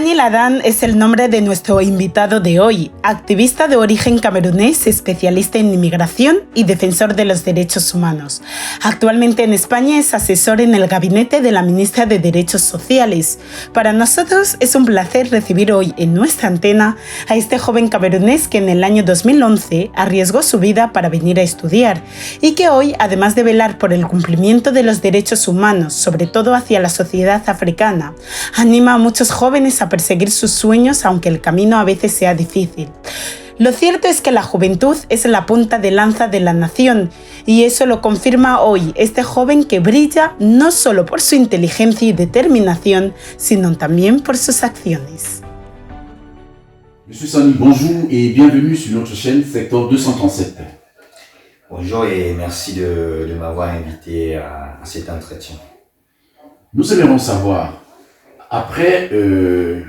Daniel Adán es el nombre de nuestro invitado de hoy, activista de origen camerunés, especialista en inmigración y defensor de los derechos humanos. Actualmente en España es asesor en el gabinete de la ministra de Derechos Sociales. Para nosotros es un placer recibir hoy en nuestra antena a este joven camerunés que en el año 2011 arriesgó su vida para venir a estudiar y que hoy, además de velar por el cumplimiento de los derechos humanos, sobre todo hacia la sociedad africana, anima a muchos jóvenes a perseguir sus sueños aunque el camino a veces sea difícil. Lo cierto es que la juventud es la punta de lanza de la nación y eso lo confirma hoy este joven que brilla no solo por su inteligencia y determinación, sino también por sus acciones. Monsieur Sani, bonjour et bienvenue sur notre chaîne Sector 237. Bonjour et merci de m'avoir invité à cet entretien. Nous aimerions savoir, après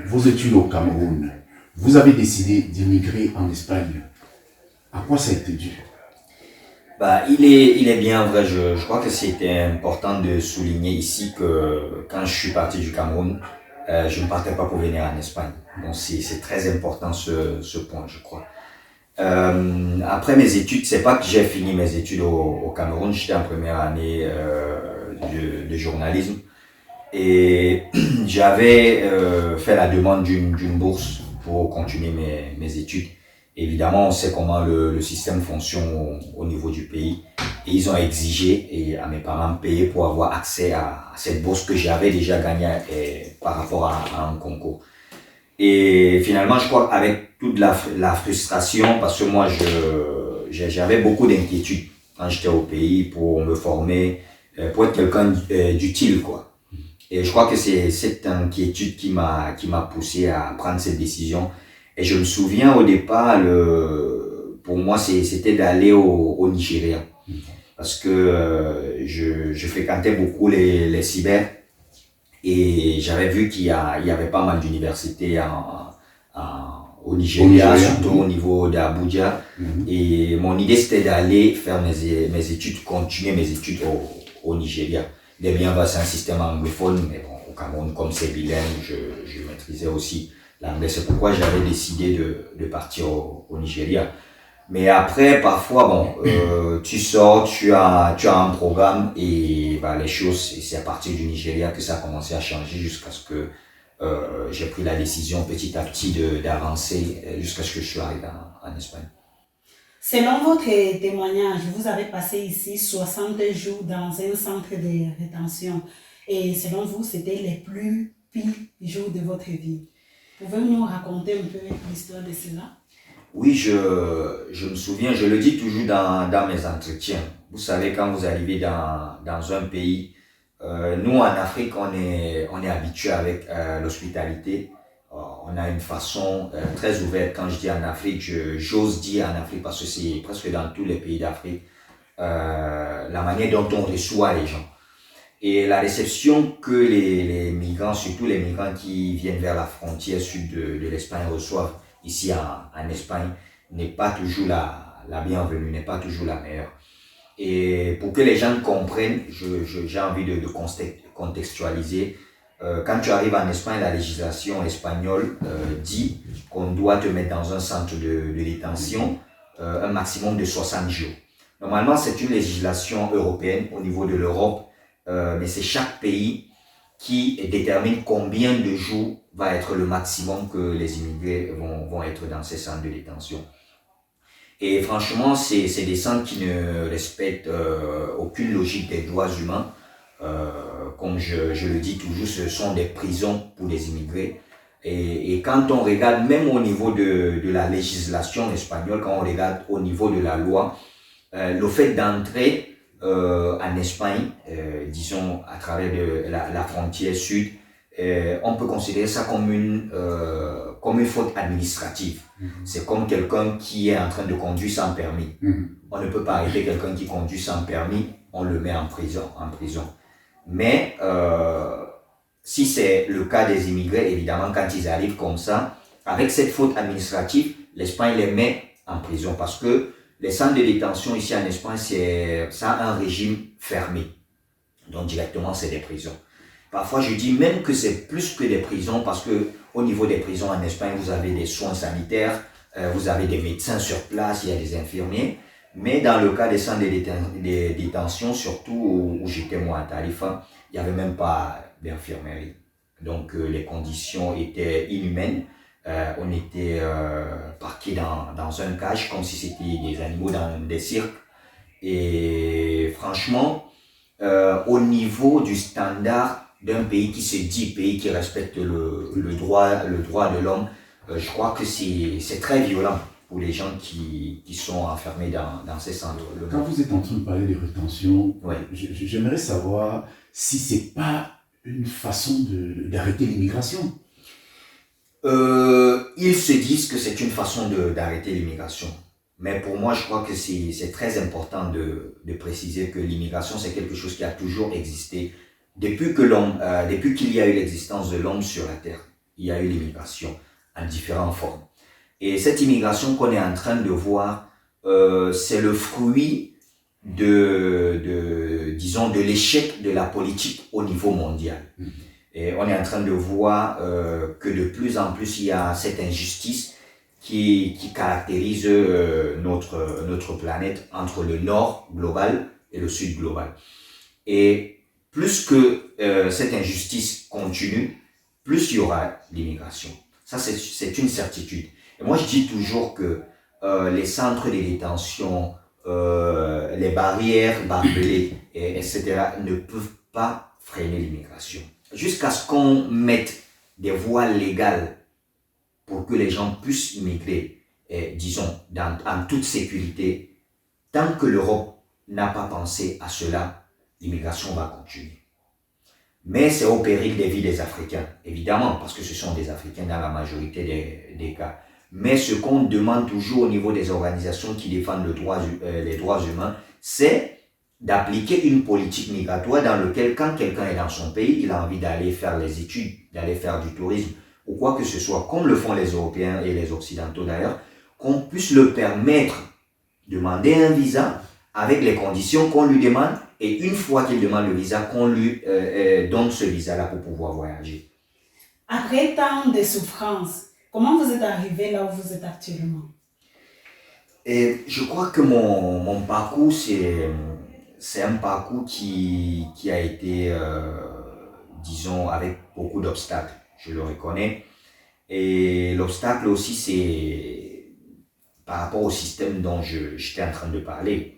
vos études au Cameroun, vous avez décidé d'immigrer en Espagne. À quoi ça a été dû? Il est bien vrai, je crois que c'était important de souligner ici que quand je suis parti du Cameroun, je ne partais pas pour venir en Espagne. Donc c'est très important ce point, je crois. Après mes études, c'est pas que j'ai fini mes études au Cameroun, j'étais en première année de journalisme. Et j'avais fait la demande d'une bourse pour continuer mes études. Évidemment, on sait comment le système fonctionne au niveau du pays. Et ils ont exigé à mes parents de payer pour avoir accès à cette bourse que j'avais déjà gagnée par rapport à un concours. Et finalement, je crois avec toute la frustration, parce que moi, j'avais beaucoup d'inquiétudes quand j'étais au pays pour me former, pour être quelqu'un d'utile, quoi. Et je crois que c'est cette inquiétude qui m'a poussé à prendre cette décision. Et je me souviens au départ, pour moi, c'était d'aller au Nigeria. Parce que je fréquentais beaucoup les cyber et j'avais vu qu'il y avait pas mal d'universités au Nigeria, surtout au niveau d'Abuja. Et mon idée, c'était d'aller faire mes études, continuer mes études au Nigeria. Il est bien vrai, c'est un système anglophone, mais bon, au Cameroun, comme c'est bilingue, je maîtrisais aussi l'anglais. C'est pourquoi j'avais décidé de partir au Nigeria. Mais après, parfois, tu sors, tu as un programme et les choses, c'est à partir du Nigeria que ça a commencé à changer jusqu'à ce que j'ai pris la décision petit à petit d'avancer jusqu'à ce que je suis arrivé en Espagne. Selon votre témoignage, vous avez passé ici 60 jours dans un centre de rétention et selon vous, c'était les plus pires jours de votre vie. Pouvez-vous nous raconter un peu l'histoire de cela? Oui, je me souviens, je le dis toujours dans mes entretiens. Vous savez, quand vous arrivez dans un pays, nous en Afrique, on est habitué avec l'hospitalité. On a une façon très ouverte. Quand je dis en Afrique, j'ose dire en Afrique parce que c'est presque dans tous les pays d'Afrique, la manière dont on reçoit les gens. Et la réception que les migrants, surtout les migrants qui viennent vers la frontière sud de l'Espagne, reçoivent ici en Espagne, n'est pas toujours la bienvenue, n'est pas toujours la meilleure. Et pour que les gens comprennent, j'ai envie de contextualiser. Quand tu arrives en Espagne, la législation espagnole dit qu'on doit te mettre dans un centre de détention un maximum de 60 jours. Normalement, c'est une législation européenne au niveau de l'Europe, mais c'est chaque pays qui détermine combien de jours va être le maximum que les immigrés vont être dans ces centres de détention. Et franchement, c'est des centres qui ne respectent aucune logique des droits humains. Comme je le dis toujours, ce sont des prisons pour les immigrés. Et quand on regarde, même au niveau de la législation espagnole, quand on regarde au niveau de la loi, le fait d'entrer en Espagne, disons à travers la frontière sud, on peut considérer ça comme une faute administrative. C'est comme quelqu'un qui est en train de conduire sans permis. On ne peut pas arrêter quelqu'un qui conduit sans permis, on le met en prison. Mais si c'est le cas des immigrés, évidemment, quand ils arrivent comme ça, avec cette faute administrative, l'Espagne les met en prison parce que les centres de détention ici en Espagne, ça a un régime fermé. Donc directement, c'est des prisons. Parfois, je dis même que c'est plus que des prisons parce que Au niveau des prisons en Espagne, vous avez des soins sanitaires, vous avez des médecins sur place, il y a des infirmiers. Mais dans le cas des centres de détention, surtout où j'étais moi à Tarifa, il n'y avait même pas d'infirmerie. Donc les conditions étaient inhumaines. On était parqués dans un cage comme si c'était des animaux dans des cirques. Et franchement, au niveau du standard d'un pays qui se dit pays qui respecte le droit de l'homme, je crois que c'est très violent pour les gens qui sont enfermés dans ces centres. Quand vous êtes en train de parler de rétention, ouais. J'aimerais savoir si c'est pas une façon d'arrêter l'immigration. Ils se disent que c'est une façon d'arrêter l'immigration. Mais pour moi, je crois que c'est très important de préciser que l'immigration, c'est quelque chose qui a toujours existé. Depuis qu'il y a eu l'existence de l'homme sur la Terre, il y a eu l'immigration en différentes formes. Et cette immigration qu'on est en train de voir, c'est le fruit disons, de l'échec de la politique au niveau mondial. Et on est en train de voir que de plus en plus, il y a cette injustice qui caractérise notre planète entre le nord global et le sud global. Et plus que cette injustice continue, plus il y aura l'immigration. Ça, c'est une certitude. Et moi, je dis toujours que les centres de détention, les barrières barbelées, etc., ne peuvent pas freiner l'immigration. Jusqu'à ce qu'on mette des voies légales pour que les gens puissent immigrer, disons, en toute sécurité, tant que l'Europe n'a pas pensé à cela, l'immigration va continuer. Mais c'est au péril des vies des Africains, évidemment, parce que ce sont des Africains dans la majorité des cas. Mais ce qu'on demande toujours au niveau des organisations qui défendent les droits humains, c'est d'appliquer une politique migratoire dans laquelle, quand quelqu'un est dans son pays, il a envie d'aller faire les études, d'aller faire du tourisme, ou quoi que ce soit, comme le font les Européens et les Occidentaux d'ailleurs, qu'on puisse le permettre de demander un visa avec les conditions qu'on lui demande, et une fois qu'il demande le visa, qu'on lui donne ce visa-là pour pouvoir voyager. Après tant de souffrances, comment vous êtes arrivé là où vous êtes actuellement? Et je crois que mon parcours, c'est un parcours qui a été, disons, avec beaucoup d'obstacles, je le reconnais. Et l'obstacle aussi, c'est par rapport au système dont j'étais en train de parler,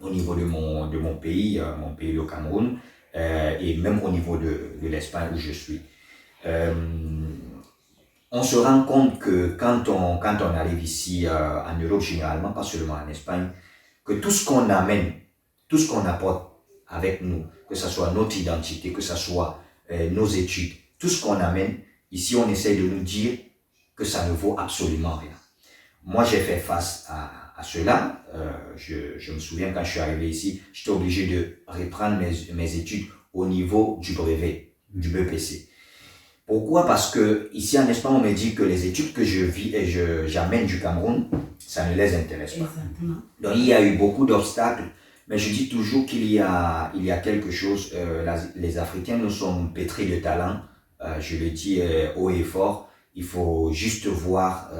au niveau de mon pays, le Cameroun, et même au niveau de l'Espagne où je suis. On se rend compte que quand on arrive ici en Europe généralement, pas seulement en Espagne, que tout ce qu'on amène, tout ce qu'on apporte avec nous, que ce soit notre identité, que ce soit nos études, tout ce qu'on amène, ici on essaie de nous dire que ça ne vaut absolument rien. Moi j'ai fait face à cela. Je me souviens quand je suis arrivé ici, j'étais obligé de reprendre mes études au niveau du brevet, du BPC. Pourquoi? Parce que ici en Espagne, on me dit que les études que je vis et j'amène du Cameroun, ça ne les intéresse pas. Exactement. Donc il y a eu beaucoup d'obstacles, mais je dis toujours qu'il y a quelque chose. Les Africains, nous sommes pétris de talent. Je le dis haut et fort. Il faut juste voir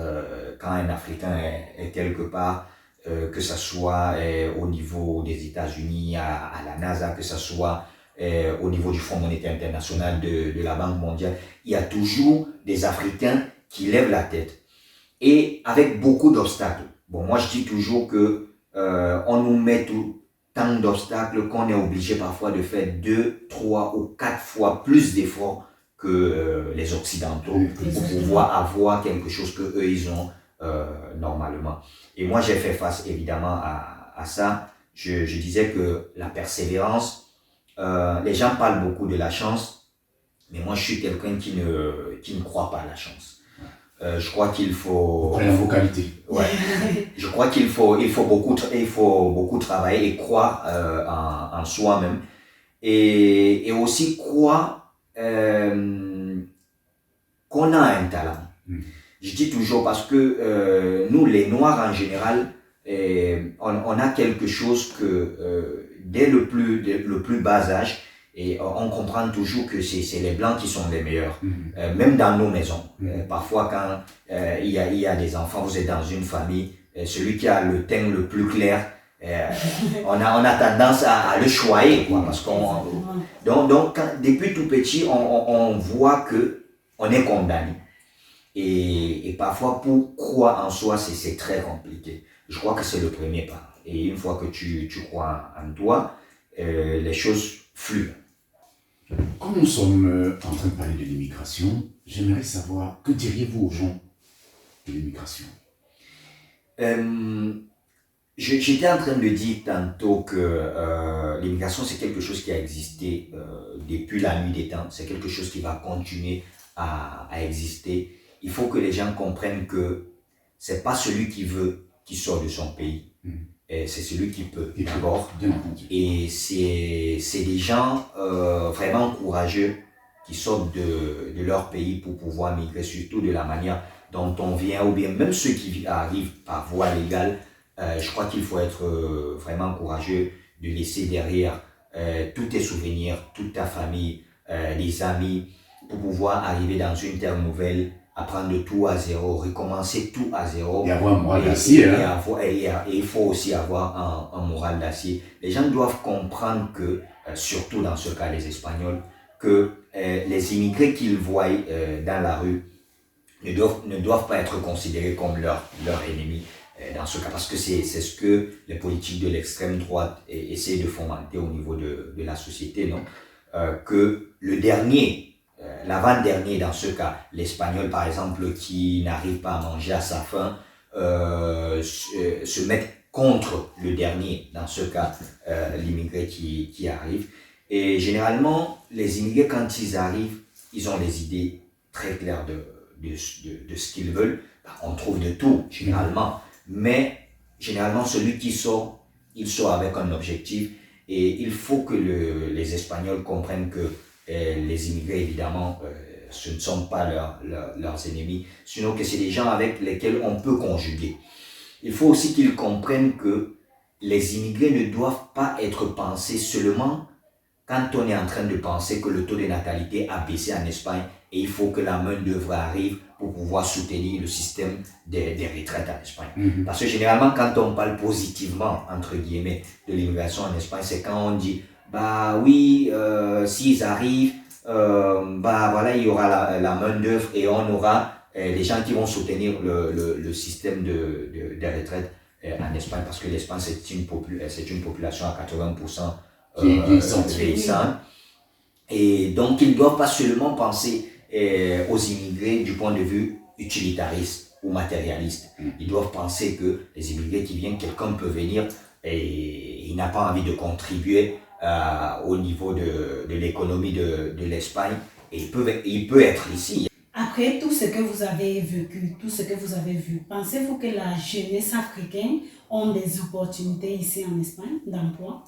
quand un Africain est quelque part, que ce soit au niveau des États-Unis, à la NASA, que ce soit au niveau du Fonds monétaire international, de la Banque mondiale, il y a toujours des Africains qui lèvent la tête. Et avec beaucoup d'obstacles. Bon, moi je dis toujours que on nous met tant d'obstacles qu'on est obligé parfois de faire 2, 3 ou 4 fois plus d'efforts que les Occidentaux pour pouvoir avoir quelque chose que eux ils ont normalement. Et moi j'ai fait face évidemment à ça. Je disais que la persévérance, les gens parlent beaucoup de la chance, mais moi je suis quelqu'un qui ne croit pas à la chance. Je crois qu'il faut... Après vos qualités. Ouais. Je crois qu'il faut beaucoup travailler et croire en soi-même. Et aussi croire qu'on a un talent. Je dis toujours parce que nous, les Noirs en général, on a quelque chose que dès le plus bas âge, Et on comprend toujours que c'est les Blancs qui sont les meilleurs, même dans nos maisons. Parfois, quand il y a des enfants, vous êtes dans une famille, celui qui a le teint le plus clair, on a tendance à le choyer, quoi, parce qu'on donc depuis tout petit, on voit que on est condamné. Et parfois, pour croire en soi, c'est très compliqué. Je crois que c'est le premier pas. Et une fois que tu crois en toi, les choses fluent. Quand nous sommes en train de parler de l'immigration, j'aimerais savoir, que diriez-vous aux gens de l'immigration? J'étais en train de dire tantôt que l'immigration, c'est quelque chose qui a existé depuis la nuit des temps. C'est quelque chose qui va continuer à exister. Il faut que les gens comprennent que c'est pas celui qui veut qui sort de son pays. C'est celui qui peut, d'abord. Et c'est des gens vraiment courageux qui sortent de leur pays pour pouvoir migrer, surtout de la manière dont on vient, ou bien même ceux qui arrivent par voie légale. Je crois qu'il faut être vraiment courageux de laisser derrière tous tes souvenirs, toute ta famille, les amis, pour pouvoir arriver dans une terre nouvelle, apprendre tout à zéro, recommencer tout à zéro. Et avoir un moral d'acier. Et il faut aussi avoir un moral d'acier. Les gens doivent comprendre que, surtout dans ce cas, les Espagnols, que les immigrés qu'ils voient dans la rue ne doivent pas être considérés comme leur ennemi. Dans ce cas, parce que c'est ce que les politiques de l'extrême droite essaient de fomenter au niveau de la société, non? Que le dernier, l'avant-dernier dans ce cas, l'Espagnol par exemple, qui n'arrive pas à manger à sa faim, se mettent contre le dernier, dans ce cas, l'immigré qui arrive. Et généralement, les immigrés, quand ils arrivent, ils ont des idées très claires de ce qu'ils veulent. On trouve de tout, généralement. Mais généralement, celui qui sort, il sort avec un objectif. Et il faut que les Espagnols comprennent que les immigrés, évidemment, ce ne sont pas leurs ennemis, sinon que c'est des gens avec lesquels on peut conjuguer. Il faut aussi qu'ils comprennent que les immigrés ne doivent pas être pensés seulement quand on est en train de penser que le taux de natalité a baissé en Espagne et il faut que la main-d'œuvre arrive pour pouvoir soutenir le système des retraites en Espagne. Parce que généralement, quand on parle positivement, entre guillemets, de l'immigration en Espagne, c'est quand on dit, bah oui, s'ils arrivent, bah voilà, il y aura la main-d'œuvre et on aura les gens qui vont soutenir le système des retraites en Espagne, parce que l'Espagne, c'est une population à 80% vieillissante. Et donc, ils ne doivent pas seulement penser aux immigrés du point de vue utilitariste ou matérialiste. Ils doivent penser que les immigrés qui viennent, quelqu'un peut venir et il n'a pas envie de contribuer au niveau de l'économie de l'Espagne et il peut être ici. Après tout ce que vous avez vécu, tout ce que vous avez vu, pensez-vous que la jeunesse africaine a des opportunités ici en Espagne d'emploi?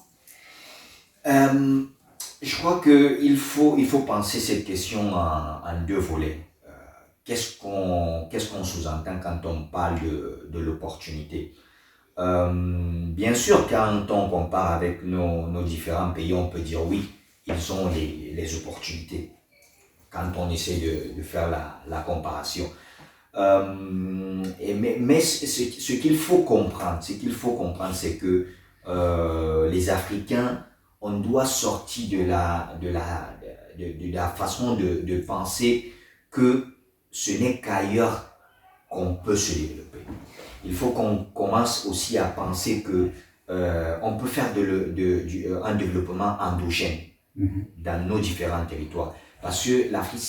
Je crois qu'il faut penser cette question en deux volets. Qu'est-ce qu'on sous-entend quand on parle de l'opportunité? Bien sûr, quand on compare avec nos différents pays, on peut dire oui, ils ont les opportunités. Quand on essaie de faire la comparaison. Mais ce qu'il faut comprendre, c'est que les Africains, on doit sortir de la façon de penser que ce n'est qu'ailleurs qu'on peut se développer. Il faut qu'on commence aussi à penser que on peut faire un développement endogène dans nos différents territoires. Parce que l'Afrique,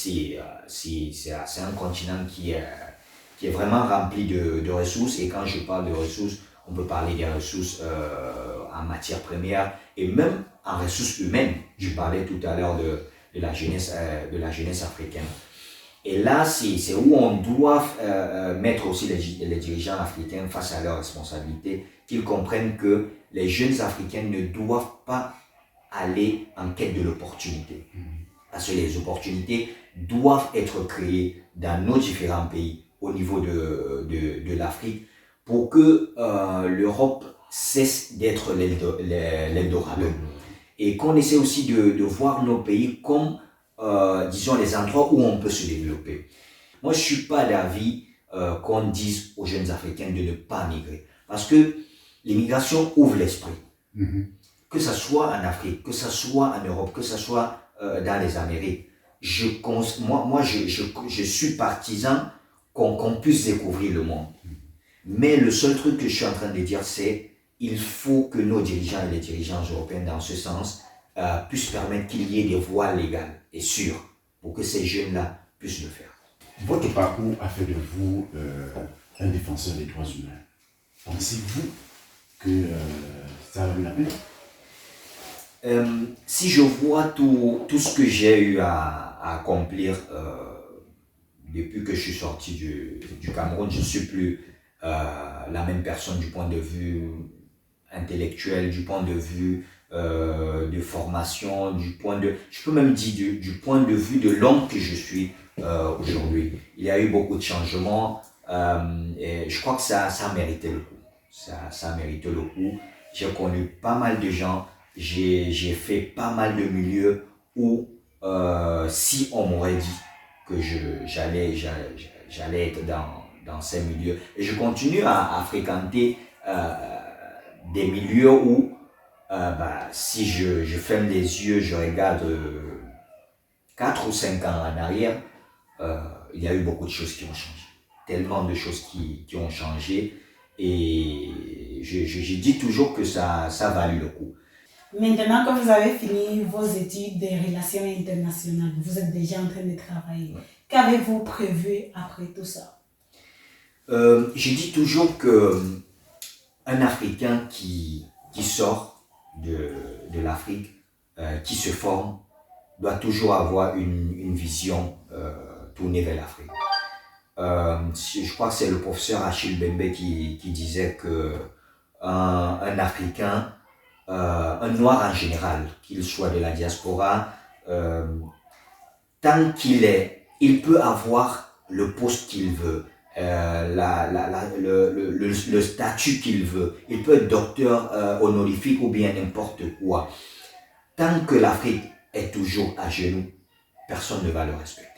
c'est un continent qui est vraiment rempli de ressources. Et quand je parle de ressources, on peut parler des ressources en matière première et même en ressources humaines. Je parlais tout à l'heure de la jeunesse africaine. Et là, c'est où on doit mettre aussi les dirigeants africains face à leurs responsabilités, qu'ils comprennent que les jeunes Africains ne doivent pas aller en quête de l'opportunité. Parce que les opportunités doivent être créées dans nos différents pays au niveau de l'Afrique pour que l'Europe cesse d'être l'Eldorado. et qu'on essaie aussi de voir nos pays comme, disons, les endroits où on peut se développer. Moi, je ne suis pas d'avis qu'on dise aux jeunes Africains de ne pas migrer. Parce que l'immigration ouvre l'esprit. Que ce soit en Afrique, que ce soit en Europe, que ce soit dans les Amériques. Je suis partisan qu'on puisse découvrir le monde. Mais le seul truc que je suis en train de dire, c'est il faut que nos dirigeants et les dirigeants européens, dans ce sens, puissent permettre qu'il y ait des voies légales et sûres pour que ces jeunes-là puissent le faire. Votre parcours a fait de vous un défenseur des droits humains. Pensez-vous que ça a eu la peine? Si je vois tout ce que j'ai eu à accomplir depuis que je suis sorti du Cameroun, je ne suis plus la même personne du point de vue intellectuel, du point de vue de formation, je peux même dire du point de vue de l'homme que je suis aujourd'hui. Il y a eu beaucoup de changements et je crois que ça a mérité le coup. Ça a mérité le coup. J'ai connu pas mal de gens, j'ai fait pas mal de milieux où si on m'aurait dit que j'allais être dans ces milieux, et je continue à fréquenter des milieux où si je ferme les yeux, je regarde 4 ou 5 ans en arrière, il y a eu beaucoup de choses qui ont changé. Tellement de choses qui ont changé. Et je dis toujours que ça valut le coup. Maintenant que vous avez fini vos études de relations internationales, vous êtes déjà en train de travailler. Ouais. Qu'avez-vous prévu après tout ça? Je dis toujours qu'un Africain qui sort de l'Afrique, qui se forme, doit toujours avoir une vision tournée vers l'Afrique. Je crois que c'est le professeur Achille Mbembe qui disait que un Africain, un Noir en général, qu'il soit de la diaspora, tant il peut avoir le poste qu'il veut, le statut qu'il veut, il peut être docteur honorifique ou bien n'importe quoi. Tant que l'Afrique est toujours à genoux, personne ne va le respecter.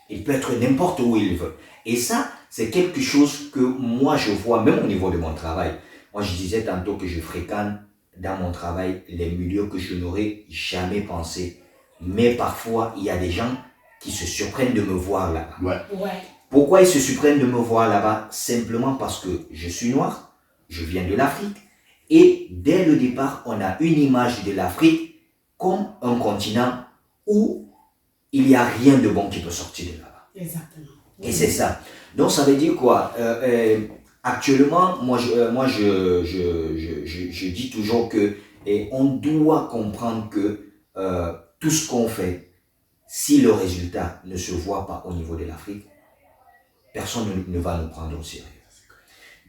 Il peut être n'importe où il veut. Et ça, c'est quelque chose que moi je vois, même au niveau de mon travail. Moi, je disais tantôt que je fréquente dans mon travail les milieux que je n'aurais jamais pensé. Mais parfois, il y a des gens qui se surprennent de me voir là-bas. Ouais. Pourquoi ils se surprennent de me voir là-bas? Simplement parce que je suis noir, je viens de l'Afrique. Et dès le départ, on a une image de l'Afrique comme un continent où il n'y a rien de bon qui peut sortir de là-bas. Exactement. Et c'est ça. Donc ça veut dire quoi? Actuellement, moi je dis toujours que on doit comprendre que tout ce qu'on fait, si le résultat ne se voit pas au niveau de l'Afrique, personne ne va nous prendre au sérieux.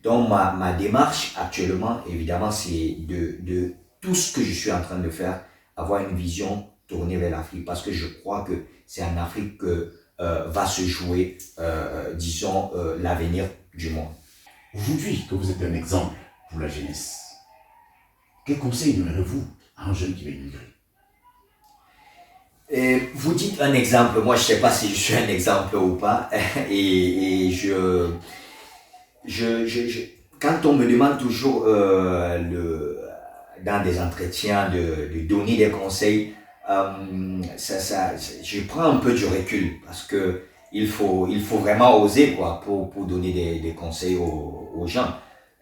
Donc ma démarche actuellement, évidemment, c'est de tout ce que je suis en train de faire, avoir une vision tournée vers l'Afrique, parce que je crois que c'est en Afrique que va se jouer, disons, l'avenir du monde. Aujourd'hui, que vous êtes un exemple pour la jeunesse, quel conseil donnerez-vous à un jeune qui va immigrer? Vous dites un exemple, moi je ne sais pas si je suis un exemple ou pas, et quand on me demande toujours dans des entretiens de donner des conseils, je prends un peu du recul parce que il faut vraiment oser quoi pour donner des conseils aux gens.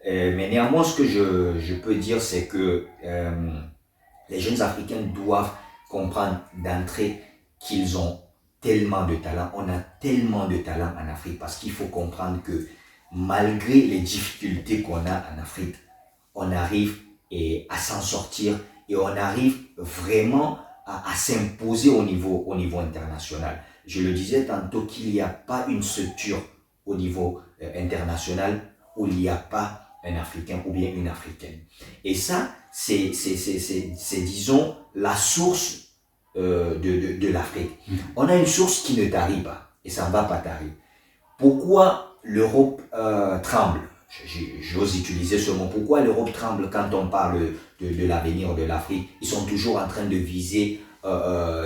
Mais néanmoins, ce que je peux dire, c'est que les jeunes Africains doivent comprendre d'entrée qu'ils ont tellement de talent. On a tellement de talent en Afrique parce qu'il faut comprendre que malgré les difficultés qu'on a en Afrique, on arrive à s'en sortir et on arrive vraiment à s'imposer au niveau international. Je le disais tantôt qu'il n'y a pas une structure au niveau international où il n'y a pas un Africain ou bien une Africaine. Et ça, c'est disons, la source de l'Afrique. On a une source qui ne tarit pas et ça ne va pas tarir. Pourquoi l'Europe tremble? j'ose utiliser ce mot. Pourquoi l'Europe tremble quand on parle de l'avenir de l'Afrique? Ils sont toujours en train de viser,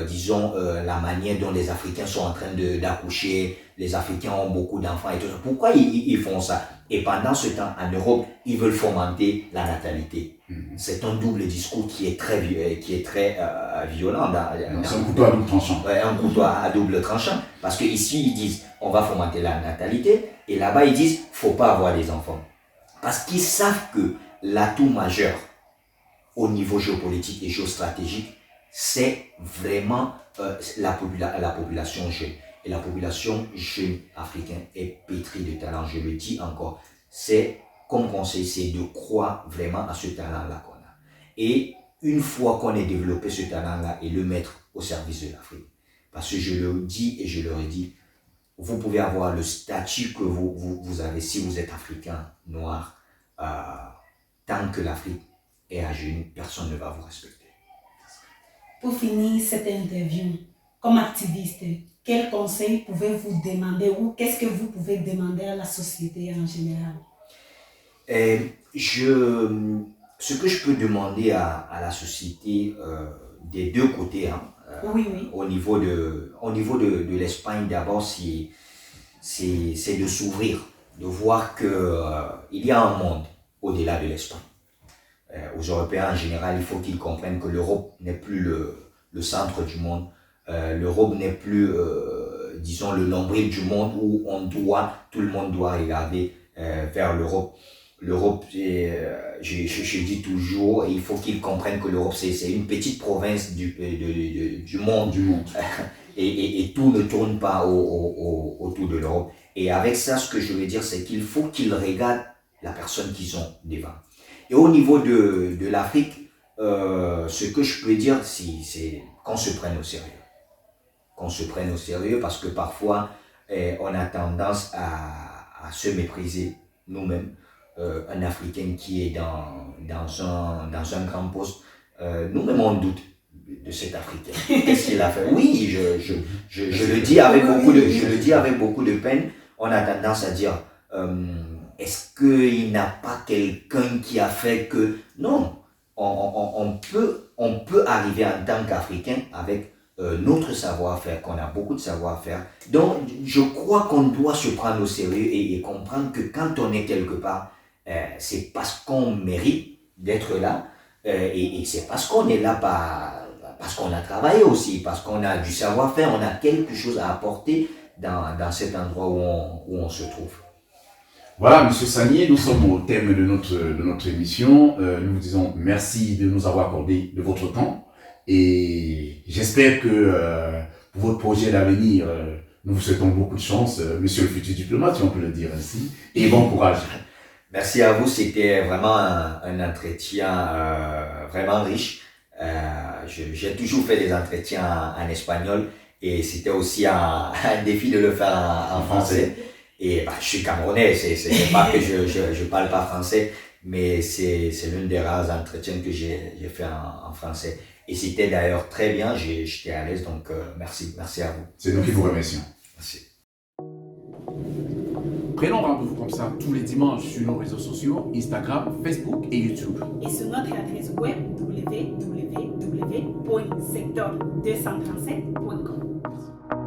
disons, la manière dont les Africains sont en train d'accoucher. Les Africains ont beaucoup d'enfants et tout ça. Pourquoi ils font ça? Et pendant ce temps, en Europe, ils veulent fomenter la natalité. C'est un double discours qui est très violent. C'est un couteau à double tranchant. Ouais, un couteau à double tranchant. Parce qu'ici, ils disent, on va fomenter la natalité. Et là-bas, ils disent, faut pas avoir des enfants. Parce qu'ils savent que l'atout majeur au niveau géopolitique et géostratégique, c'est vraiment la population jeune. Et la population jeune africaine est pétrie de talent. Je le dis encore, c'est comme conseil, c'est de croire vraiment à ce talent-là qu'on a. Et une fois qu'on ait développé ce talent-là et le mettre au service de l'Afrique. Parce que je le dis et je le redis, vous pouvez avoir le statut que vous avez si vous êtes africain, noir. Tant que l'Afrique est à genoux, personne ne va vous respecter. Pour finir cette interview, comme activiste, quel conseil pouvez-vous demander ou qu'est-ce que vous pouvez demander à la société en général? Ce que je peux demander à la société des deux côtés, oui. Au niveau de l'Espagne, d'abord, c'est de s'ouvrir, de voir qu'il y a un monde au-delà de l'Espagne. Aux Européens en général, il faut qu'ils comprennent que l'Europe n'est plus le centre du monde. L'Europe n'est plus, disons, le nombril du monde où tout le monde doit regarder vers l'Europe. L'Europe, je dis toujours, il faut qu'ils comprennent que l'Europe, c'est une petite province du monde. Et tout ne tourne pas autour de l'Europe. Et avec ça, ce que je veux dire, c'est qu'il faut qu'ils regardent la personne qu'ils ont devant. Et au niveau de l'Afrique, ce que je peux dire, c'est qu'on se prenne au sérieux. Qu'on se prenne au sérieux parce que parfois, on a tendance à se mépriser nous-mêmes. Un Africain qui est dans un grand poste, nous-mêmes on doute de cet Africain. Qu'est-ce qu'il a fait? Oui, je le dis avec beaucoup de peine. On a tendance à dire, est-ce qu'il n'a pas quelqu'un qui a fait que... Non, on peut arriver en tant qu'Africain avec notre savoir-faire, qu'on a beaucoup de savoir-faire. Donc, je crois qu'on doit se prendre au sérieux et comprendre que quand on est quelque part, c'est parce qu'on mérite d'être là et c'est parce qu'on est là parce qu'on a travaillé aussi, parce qu'on a du savoir-faire, on a quelque chose à apporter dans cet endroit où on se trouve. Voilà, Monsieur Sagnier, nous sommes au thème de notre émission. Nous vous disons merci de nous avoir accordé de votre temps et j'espère que pour votre projet d'avenir, nous vous souhaitons beaucoup de chance, Monsieur le futur diplomate, si on peut le dire ainsi, et bon courage. Merci à vous, c'était vraiment un entretien vraiment riche. J'ai toujours fait des entretiens en espagnol et c'était aussi un défi de le faire en français. Et je suis camerounais, c'est pas que je parle pas français, mais c'est l'un des rares entretiens que j'ai fait en français. Et c'était d'ailleurs très bien, j'étais à l'aise, donc merci à vous. C'est nous qui vous remercions. Merci. Prenons rendez-vous comme ça tous les dimanches sur nos réseaux sociaux, Instagram, Facebook et YouTube. Et sur notre adresse web www.sector237.com.